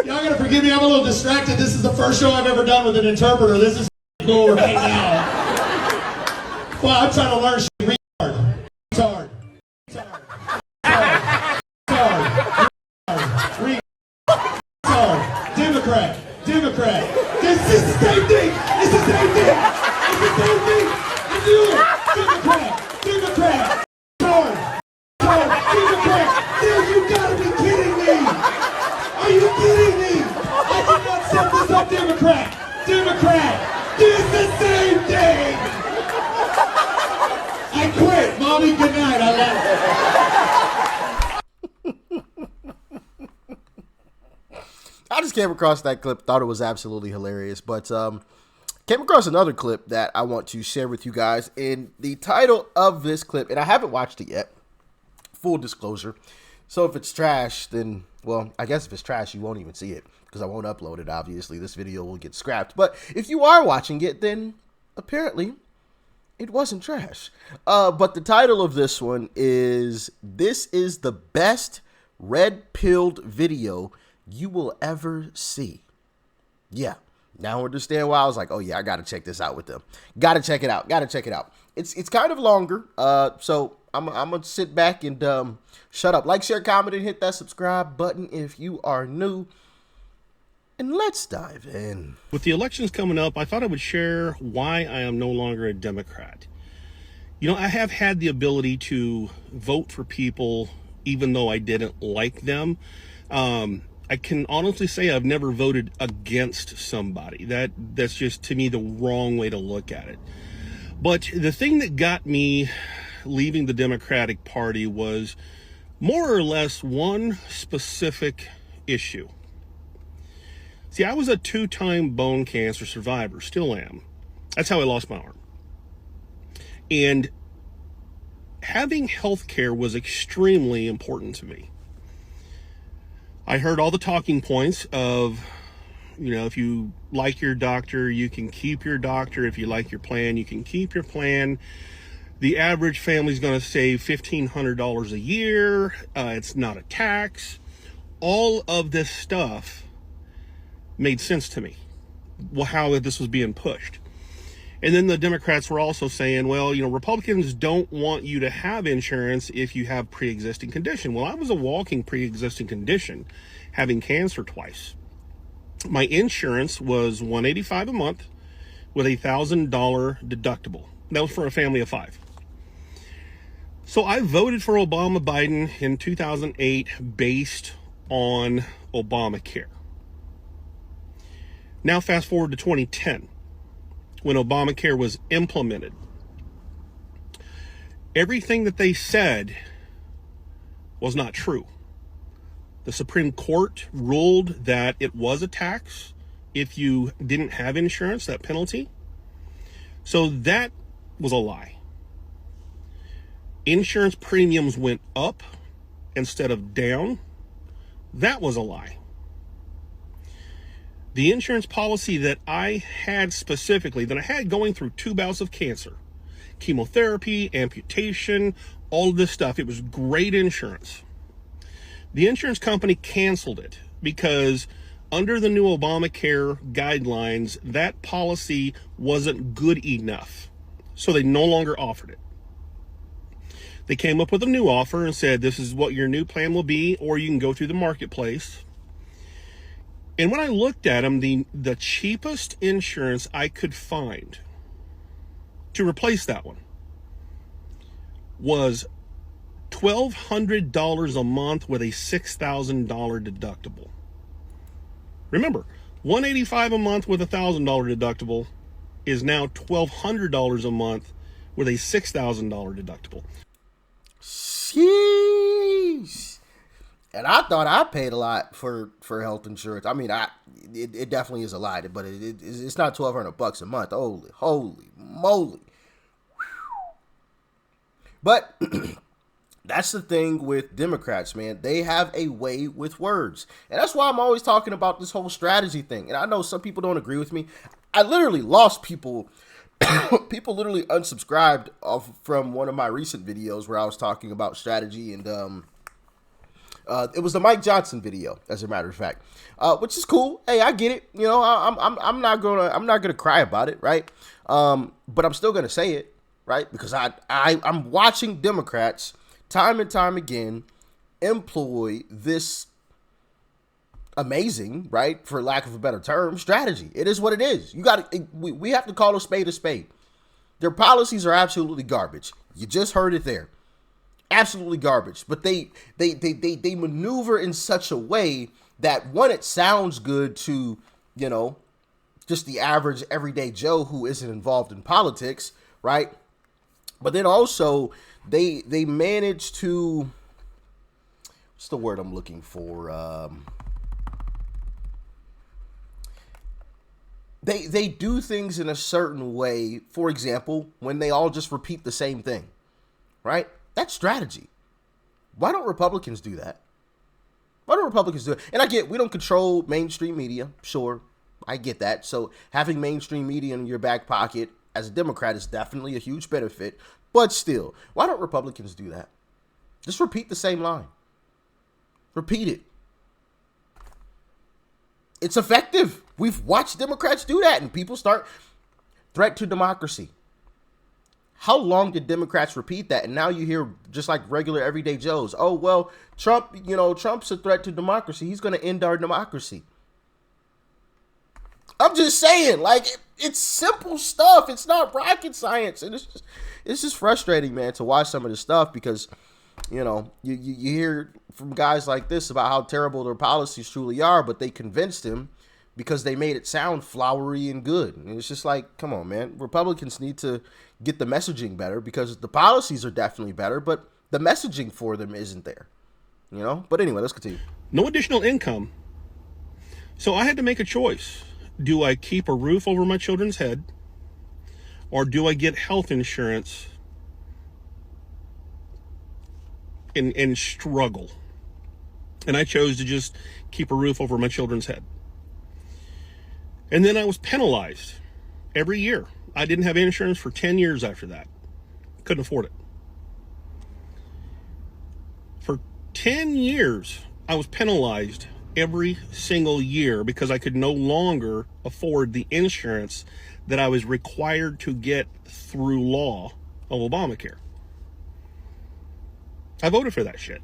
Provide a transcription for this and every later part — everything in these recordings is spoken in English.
Y'all gotta forgive me, I'm a little distracted. This is the first show I've ever done with an interpreter. This is cool right now. Well, I'm trying to learn shit. Retard. Retard. Retard. Retard. Retard. Democrat. Democrat. This is the same thing. It's the same thing. It's the same thing. I knew it. Democrat. Democrat. Retard. Retard. Democrat. Dude, you gotta be kidding me. Are you kidding me? I did not set this up, Democrat! Democrat! It's the same thing! I quit! Mommy, good night, I love it. I just came across that clip, thought it was absolutely hilarious, but came across another clip that I want to share with you guys. And the title of this clip, and I haven't watched it yet, full disclosure. So if it's trash, then, well, I guess if it's trash, you won't even see it because I won't upload it, obviously. This video will get scrapped. But if you are watching it, then apparently it wasn't trash. But the title of this one is, "This is the best red-pilled video you will ever see." Yeah. Now I understand why I was like, oh yeah, I got to check this out with them. Got to check it out. Got to check it out. It's kind of longer. So I'm going to sit back and shut up. Like, share, comment, and hit that subscribe button if you are new. And let's dive in. With the elections coming up, I thought I would share why I am no longer a Democrat. You know, I have had the ability to vote for people even though I didn't like them. I can honestly say I've never voted against somebody. That's just, to me, the wrong way to look at it. But the thing that got me leaving the Democratic Party was more or less one specific issue. See, I was a 2-time bone cancer survivor, still am. That's how I lost my arm. And having health care was extremely important to me. I heard all the talking points of, you know, if you like your doctor, you can keep your doctor. If you like your plan, you can keep your plan. The average family is going to save $1,500 a year. It's not a tax. All of this stuff made sense to me, how this was being pushed. And then the Democrats were also saying, well, you know, Republicans don't want you to have insurance if you have pre-existing condition. Well, I was a walking pre-existing condition, having cancer twice. My insurance was $185 a month with a $1,000 deductible. That was for a family of 5. So I voted for Obama-Biden in 2008 based on Obamacare. Now fast forward to 2010. When Obamacare was implemented, everything that they said was not true. The Supreme Court ruled that it was a tax if you didn't have insurance, that penalty. So that was a lie. Insurance premiums went up instead of down. That was a lie. The insurance policy that I had specifically, that I had going through 2 bouts of cancer, chemotherapy, amputation, all of this stuff, it was great insurance. The insurance company canceled it because under the new Obamacare guidelines, that policy wasn't good enough. So they no longer offered it. They came up with a new offer and said, this is what your new plan will be, or you can go through the marketplace. And when I looked at them, the cheapest insurance I could find to replace that one was $1,200 a month with a $6,000 deductible. Remember, $185 a month with a $1,000 deductible is now $1,200 a month with a $6,000 deductible. Sheesh. And I thought I paid a lot for health insurance. I mean, it definitely is a lot, but it's not $1,200 a month. Holy moly! But that's the thing with Democrats, man. They have a way with words, and that's why I'm always talking about this whole strategy thing. And I know some people don't agree with me. I literally lost people. People literally unsubscribed from one of my recent videos where I was talking about strategy and It was the Mike Johnson video, as a matter of fact, which is cool. Hey, I get it. You know, I'm not gonna cry about it, right? But I'm still gonna say it, right? Because I'm watching Democrats time and time again employ this amazing, right, for lack of a better term, strategy. It is what it is. We have to call a spade a spade. Their policies are absolutely garbage. You just heard it there. Absolutely garbage. But they maneuver in such a way that, one, it sounds good to, you know, just the average everyday Joe who isn't involved in politics, right? But then also they manage to, what's the word I'm looking for? They do things in a certain way. For example, when they all just repeat the same thing, right? That's strategy. Why don't Republicans do that? Why don't Republicans do it? And I get, we don't control mainstream media. Sure, I get that. So having mainstream media in your back pocket as a Democrat is definitely a huge benefit. But still, why don't Republicans do that? Just repeat the same line. Repeat it. It's effective. We've watched Democrats do that, and people start threat to democracy. How long did Democrats repeat that? And now you hear just like regular everyday Joes, oh, well, Trump, you know, Trump's a threat to democracy. He's going to end our democracy. I'm just saying, like, it's simple stuff. It's not rocket science. And it's just frustrating, man, to watch some of this stuff because, you know, you hear from guys like this about how terrible their policies truly are, but they convinced him because they made it sound flowery and good. And it's just like, come on, man. Republicans need to get the messaging better because the policies are definitely better, but the messaging for them isn't there, you know? But anyway, let's continue. No additional income. So I had to make a choice. Do I keep a roof over my children's head, or do I get health insurance and struggle? And I chose to just keep a roof over my children's head. And then I was penalized every year. I didn't have insurance for 10 years after that. Couldn't afford it. For 10 years, I was penalized every single year because I could no longer afford the insurance that I was required to get through law of Obamacare. I voted for that shit.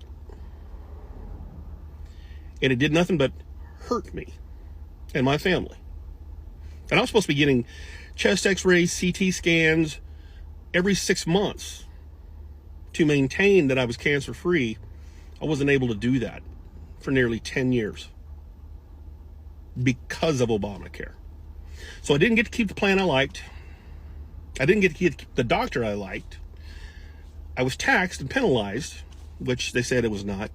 And it did nothing but hurt me and my family. And I was supposed to be getting chest x-rays, CT scans every 6 months to maintain that I was cancer-free. I wasn't able to do that for nearly 10 years because of Obamacare. So I didn't get to keep the plan I liked. I didn't get to keep the doctor I liked. I was taxed and penalized, which they said it was not.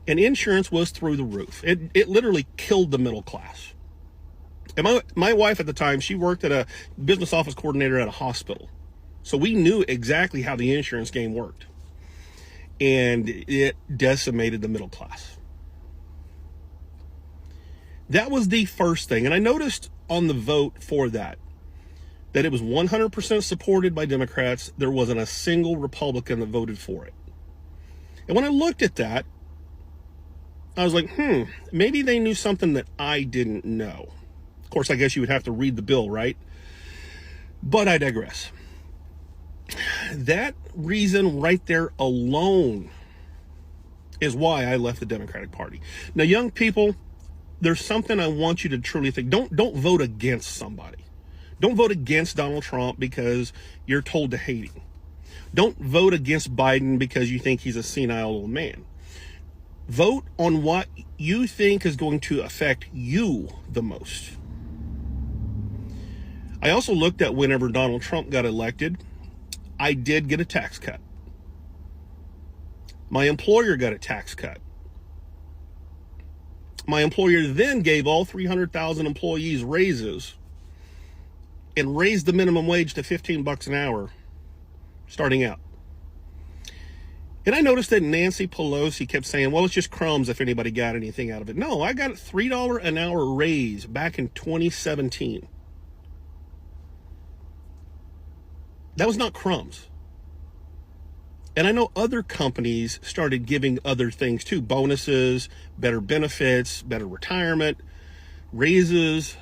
And insurance was through the roof. It literally killed the middle class. And my wife at the time, she worked at a business office coordinator at a hospital. So we knew exactly how the insurance game worked. And it decimated the middle class. That was the first thing. And I noticed on the vote for that it was 100% supported by Democrats. There wasn't a single Republican that voted for it. And when I looked at that, I was like, maybe they knew something that I didn't know. Of course, I guess you would have to read the bill, right? But I digress. That reason right there alone is why I left the Democratic Party. Now, young people, there's something I want you to truly think. Don't vote against somebody. Don't vote against Donald Trump because you're told to hate him. Don't vote against Biden because you think he's a senile old man. Vote on what you think is going to affect you the most. I also looked at whenever Donald Trump got elected, I did get a tax cut. My employer got a tax cut. My employer then gave all 300,000 employees raises and raised the minimum wage to $15 an hour starting out. And I noticed that Nancy Pelosi kept saying, well, it's just crumbs if anybody got anything out of it. No, I got a $3 an hour raise back in 2017. That was not crumbs. And I know other companies started giving other things too, bonuses, better benefits, better retirement, raises.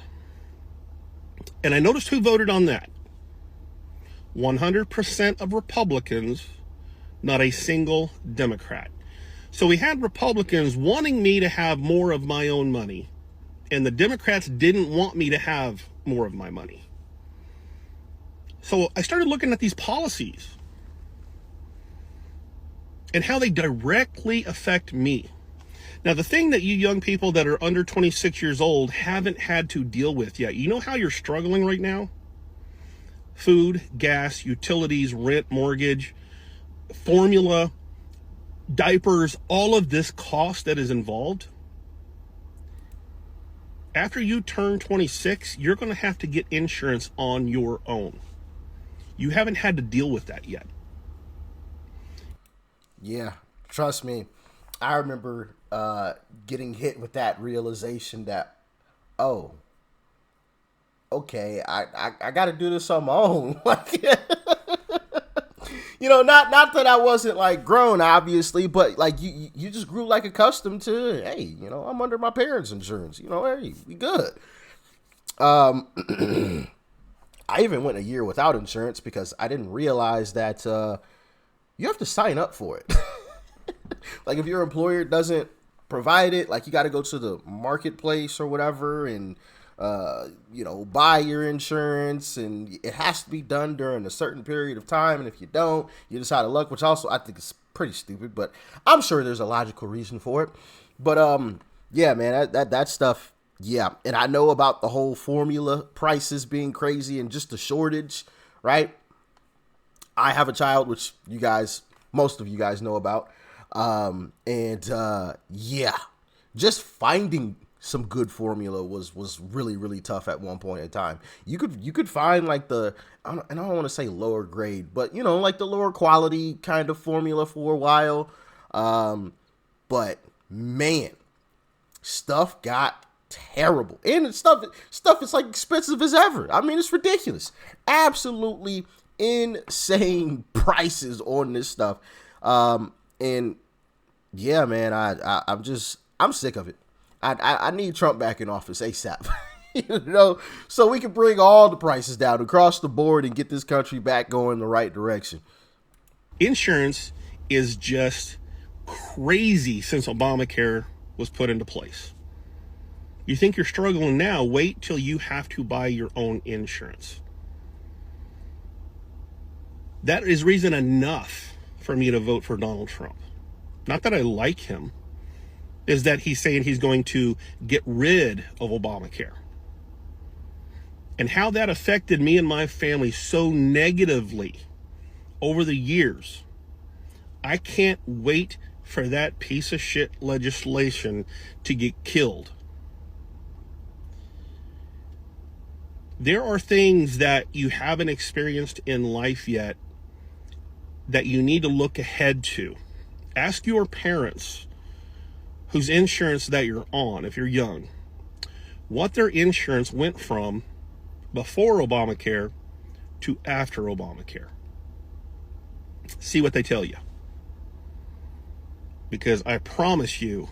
And I noticed who voted on that. 100% of Republicans, not a single Democrat. So we had Republicans wanting me to have more of my own money, and the Democrats didn't want me to have more of my money. So I started looking at these policies and how they directly affect me. Now, the thing that you young people that are under 26 years old haven't had to deal with yet, you know how you're struggling right now? Food, gas, utilities, rent, mortgage, formula, diapers, all of this cost that is involved. After you turn 26, you're going to have to get insurance on your own. You haven't had to deal with that yet. Yeah, trust me. I remember getting hit with that realization that, oh, okay, I got to do this on my own. Like, you know, not that I wasn't like grown, obviously, but like you just grew like accustomed to, hey, you know, I'm under my parents' insurance. You know, hey, we good. I even went a year without insurance because I didn't realize that you have to sign up for it. Like if your employer doesn't provide it, like you got to go to the marketplace or whatever and you know, buy your insurance, and it has to be done during a certain period of time. And if you don't, you're just out of luck, which also I think is pretty stupid, but I'm sure there's a logical reason for it. But yeah, man, that stuff. Yeah. And I know about the whole formula prices being crazy and just the shortage, right? I have a child, which you guys, most of you guys know about. Yeah, just finding some good formula was really, really tough at one point in time. You could find like and I don't want to say lower grade, but you know, like the lower quality kind of formula for a while. But man, stuff got terrible, and stuff is like expensive as ever. I mean, it's ridiculous, absolutely insane prices on this stuff. And yeah, man, I'm sick of it. I need Trump back in office ASAP, you know, so we can bring all the prices down across the board and get this country back going the right direction. Insurance is just crazy since Obamacare was put into place. You think you're struggling now, wait till you have to buy your own insurance. That is reason enough for me to vote for Donald Trump. Not that I like him, is that he's saying he's going to get rid of Obamacare. And how that affected me and my family so negatively over the years. I can't wait for that piece of shit legislation to get killed. There are things that you haven't experienced in life yet that you need to look ahead to. Ask your parents whose insurance that you're on, if you're young, what their insurance went from before Obamacare to after Obamacare. See what they tell you. Because I promise you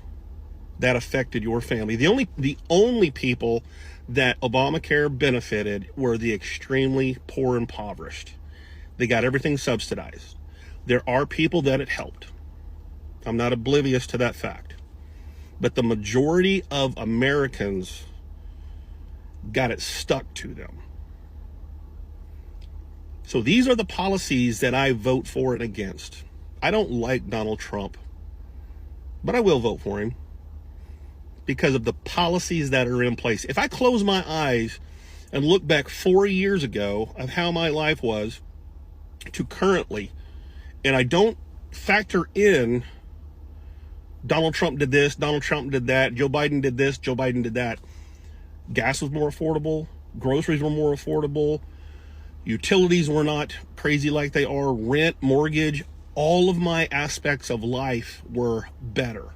that affected your family. The only people that Obamacare benefited were the extremely poor and impoverished. They got everything subsidized. There are people that it helped. I'm not oblivious to that fact. But the majority of Americans got it stuck to them. So these are the policies that I vote for and against. I don't like Donald Trump, but I will vote for him because of the policies that are in place. If I close my eyes and look back 4 years ago of how my life was to currently, and I don't factor in Donald Trump did this, Donald Trump did that, Joe Biden did this, Joe Biden did that. Gas was more affordable. Groceries were more affordable. Utilities were not crazy like they are. Rent, mortgage, all of my aspects of life were better.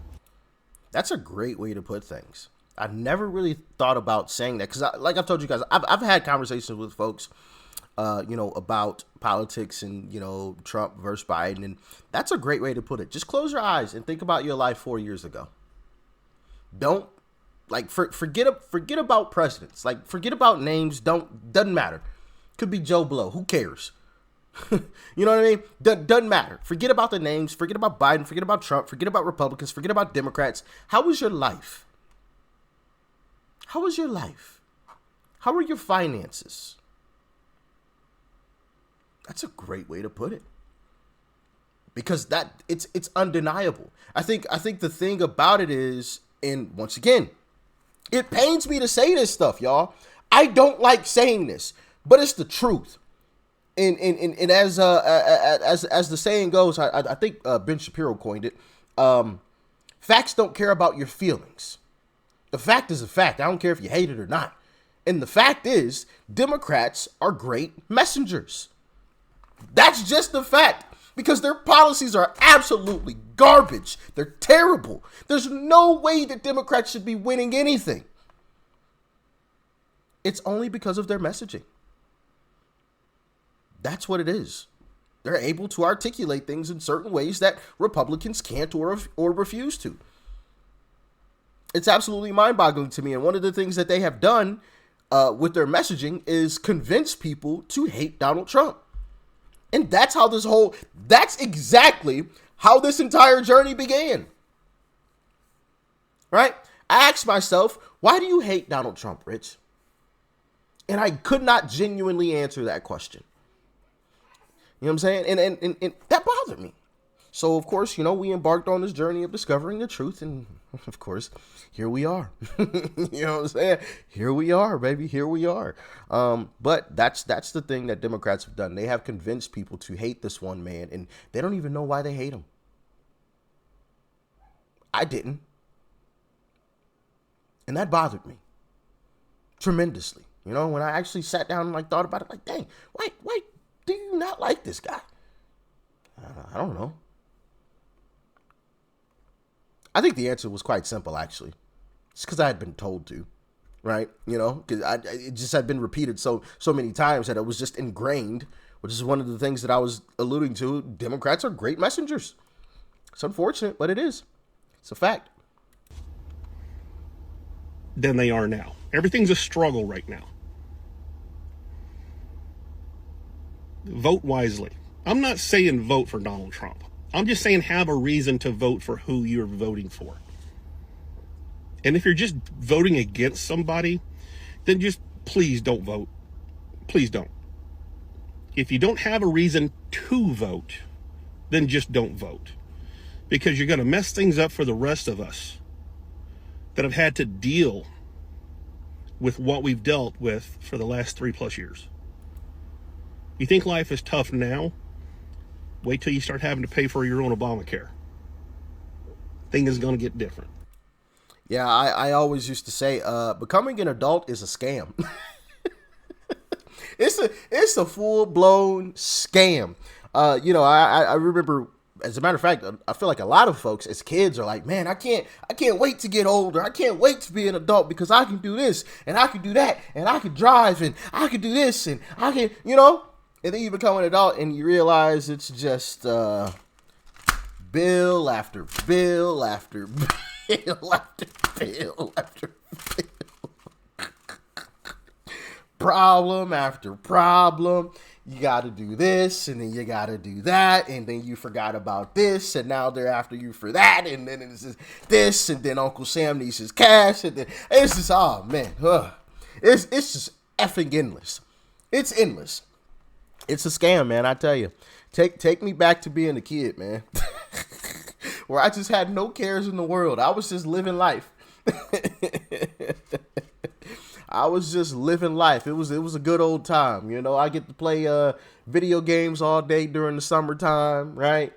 That's a great way to put things. I've never really thought about saying that because, like I've told you guys, I've had conversations with folks about politics and, Trump versus Biden. And that's a great way to put it. Just close your eyes and think about your life 4 years ago. Don't forget about presidents. Like, forget about names. Doesn't matter. Could be Joe Blow. Who cares? You know what I mean? Doesn't matter. Forget about the names. Forget about Biden. Forget about Trump. Forget about Republicans. Forget about Democrats. How was your life? How was your life? How are your finances? That's a great way to put it. Because it's undeniable. I think the thing about it is, and once again, it pains me to say this stuff, y'all. I don't like saying this, but it's the truth. And as the saying goes, I think Ben Shapiro coined it. Facts don't care about your feelings. The fact is a fact. I don't care if you hate it or not. And the fact is, Democrats are great messengers. That's just the fact. Because their policies are absolutely garbage. They're terrible. There's no way that Democrats should be winning anything. It's only because of their messaging. That's what it is. They're able to articulate things in certain ways that Republicans can't or refuse to. It's absolutely mind-boggling to me. And one of the things that they have done with their messaging is convince people to hate Donald Trump. And that's exactly how this entire journey began. Right? I asked myself, why do you hate Donald Trump, Rich? And I could not genuinely answer that question. You know what I'm saying? And that bothered me. So, of course, we embarked on this journey of discovering the truth. And, of course, here we are. You know what I'm saying? Here we are, baby. Here we are. But that's the thing that Democrats have done. They have convinced people to hate this one man, and they don't even know why they hate him. I didn't. And that bothered me tremendously. When I actually sat down and thought about it, dang, why do you not like this guy? I don't know. I think the answer was quite simple, actually. It's because I had been told to, right? Because it just had been repeated so many times that it was just ingrained, which is one of the things that I was alluding to. Democrats are great messengers. It's unfortunate, but it is. It's a fact. Than they are now. Everything's a struggle right now. Vote wisely. I'm not saying vote for Donald Trump. I'm just saying have a reason to vote for who you're voting for. And if you're just voting against somebody, then just please don't vote. Please don't. If you don't have a reason to vote, then just don't vote. Because you're going to mess things up for the rest of us that have had to deal with what we've dealt with for the last 3+ years. You think life is tough now? Wait till you start having to pay for your own Obamacare. Thing is going to get different. Yeah, I always used to say, becoming an adult is a scam. It's a full-blown scam. I remember, as a matter of fact, I feel like a lot of folks as kids are like, man, I can't wait to get older. I can't wait to be an adult because I can do this and I can do that and I can drive and I can do this and I can, And then you become an adult and you realize it's just bill after bill after bill after bill after bill. Problem after problem. You got to do this, and then you got to do that, and then you forgot about this, and now they're after you for that, and then it's just this, and then Uncle Sam needs his cash, and then it's just, oh man, it's just effing endless. It's endless. It's a scam, man. I tell you, take me back to being a kid, man, where I just had no cares in the world. I was just living life. I was just living life. It was a good old time. I get to play video games all day during the summertime, right?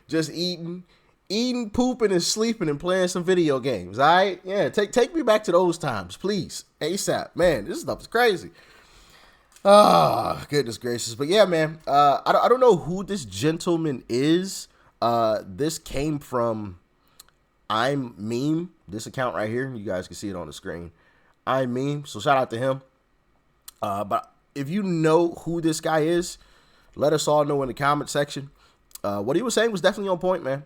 Just eating, pooping, and sleeping and playing some video games. All right? Yeah, take me back to those times, please. ASAP. Man, this stuff is crazy. Oh, goodness gracious. But yeah, man, I don't know who this gentleman is. This came from I'm Meme, this account right here. You guys can see it on the screen. I'm Meme. So shout out to him. But if you know who this guy is, let us all know in the comment section. What he was saying was definitely on point, man.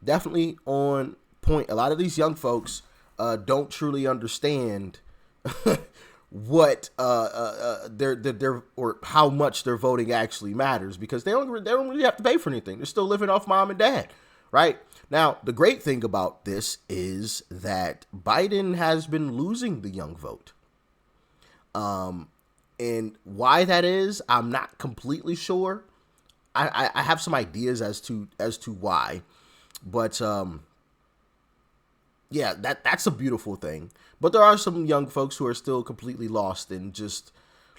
Definitely on point. A lot of these young folks don't truly understand what their or how much their voting actually matters, because they don't really have to pay for anything. They're still living off mom and dad, right? Now, the great thing about this is that Biden has been losing the young vote. And why that is, I'm not completely sure. I have some ideas as to why, but yeah, that's a beautiful thing. But there are some young folks who are still completely lost and just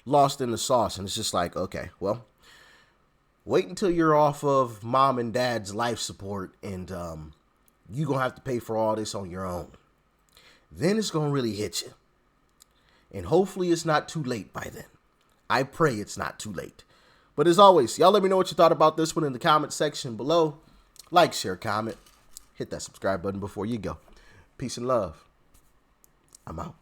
lost in the sauce, and it's just like, okay, well, wait until you're off of mom and dad's life support, and you're gonna have to pay for all this on your own. Then it's gonna really hit you, and hopefully it's not too late by then. I pray it's not too late. But as always, y'all let me know what you thought about this one in the comment section below. Like, share, comment, hit that subscribe button before you go. Peace and love. I'm out.